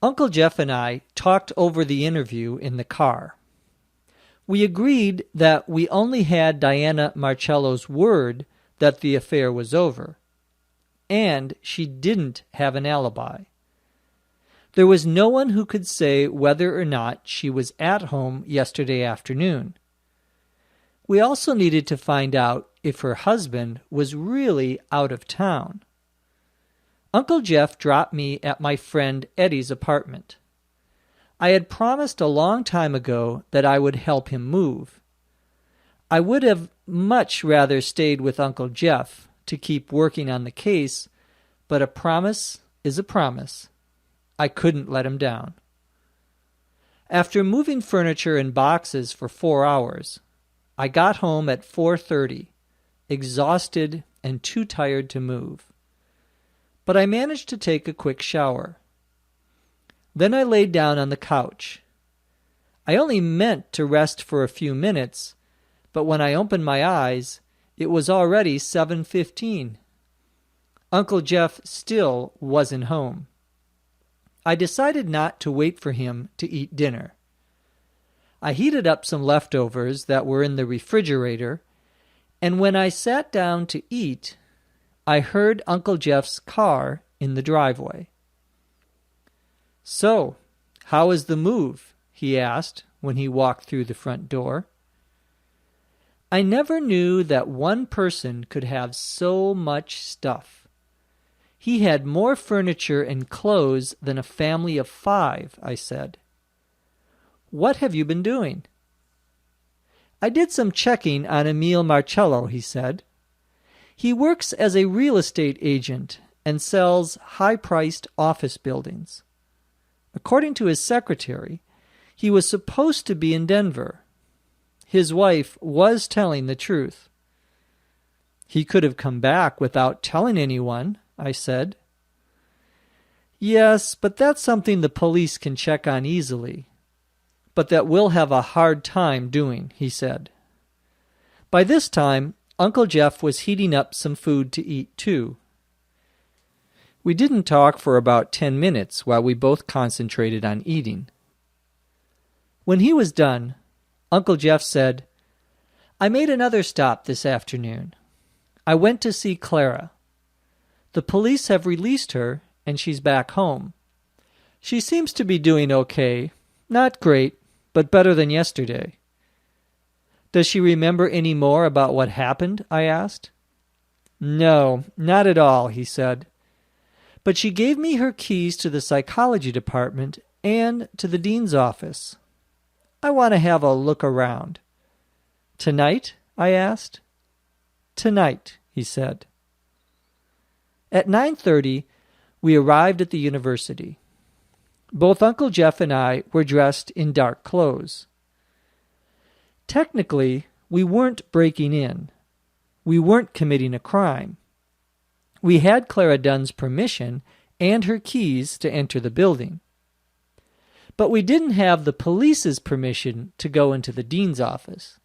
Uncle Jeff and I talked over the interview in the car. We agreed that we only had Diana Marcello's word that the affair was over, and she didn't have an alibi. There was no one who could say whether or not she was at home yesterday afternoon. We also needed to find out if her husband was really out of town. Uncle Jeff dropped me at my friend Eddie's apartment. I had promised a long time ago that I would help him move. I would have much rather stayed with Uncle Jeff to keep working on the case, but a promise is a promise. I couldn't let him down. After moving furniture and boxes for 4 hours, I got home at 4:30, exhausted and too tired to move. But I managed to take a quick shower. Then I laid down on the couch. I only meant to rest for a few minutes, but when I opened my eyes, it was already 7:15. Uncle Jeff still wasn't home. I decided not to wait for him to eat dinner. I heated up some leftovers that were in the refrigerator, and when I sat down to eat, I heard Uncle Jeff's car in the driveway. "So, how is the move?" he asked when he walked through the front door. I never knew that one person could have so much stuff. He had more furniture and clothes than a family of 5, I said. "What have you been doing?" "I did some checking on Emil Marcello," he said. "He works as a real estate agent and sells high-priced office buildings. According to his secretary, he was supposed to be in Denver. His wife was telling the truth." "He could have come back without telling anyone," I said. "Yes, but that's something the police can check on easily. But that we'll have a hard time doing," he said. By this time, Uncle Jeff was heating up some food to eat too. We didn't talk for about 10 minutes while we both concentrated on eating. When he was done, Uncle Jeff said, "I made another stop this afternoon. I went to see Clara. The police have released her, and she's back home. She seems to be doing okay. Not great, but better than yesterday." "Does she remember any more about what happened?" I asked. "No, not at all," he said. "But she gave me her keys to the psychology department and to the dean's office. I want to have a look around." "Tonight?" I asked. "Tonight," he said. At 9:30, we arrived at the university. Both Uncle Jeff and I were dressed in dark clothes. Technically, we weren't breaking in. We weren't committing a crime. We had Clara Dunn's permission and her keys to enter the building. But we didn't have the police's permission to go into the dean's office.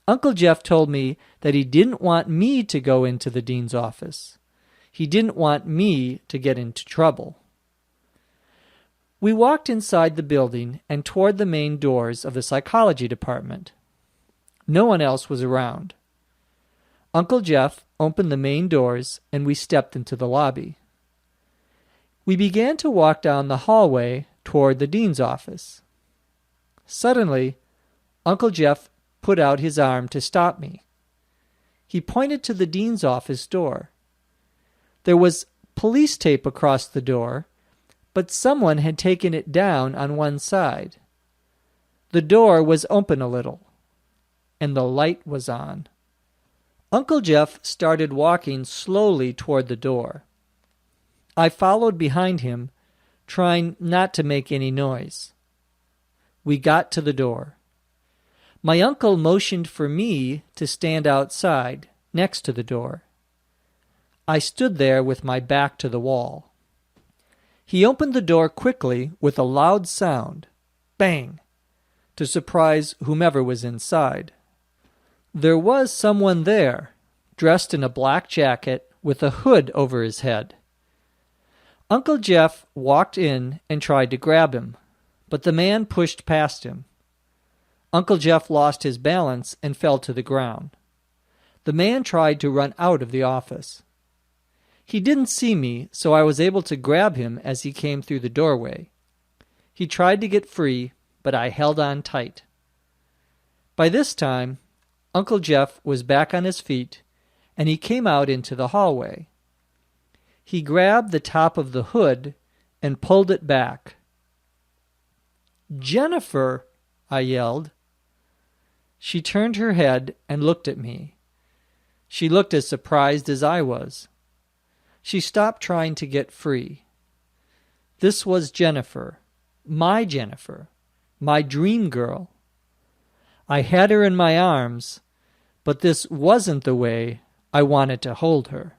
Uncle Jeff told me that he didn't want me to go into the dean's office. He didn't want me to get into trouble. We walked inside the building and toward the main doors of the psychology department. No one else was around. Uncle Jeff opened the main doors and we stepped into the lobby. We began to walk down the hallway toward the dean's office. Suddenly, Uncle Jeff put out his arm to stop me. He pointed to the dean's office door. There was police tape across the door, but someone had taken it down on one side. The door was open a little, and the light was on. Uncle Jeff started walking slowly toward the door. I followed behind him, trying not to make any noise. We got to the door. My uncle motioned for me to stand outside, next to the door. I stood there with my back to the wall. He opened the door quickly with a loud sound, bang, to surprise whomever was inside. There was someone there, dressed in a black jacket with a hood over his head. Uncle Jeff walked in and tried to grab him, but the man pushed past him. Uncle Jeff lost his balance and fell to the ground. The man tried to run out of the office. He didn't see me, so I was able to grab him as he came through the doorway. He tried to get free, but I held on tight. By this time, Uncle Jeff was back on his feet, and he came out into the hallway. He grabbed the top of the hood and pulled it back. "Jennifer!" I yelled. She turned her head and looked at me. She looked as surprised as I was. She stopped trying to get free. This was Jennifer, my dream girl. I had her in my arms, but this wasn't the way I wanted to hold her.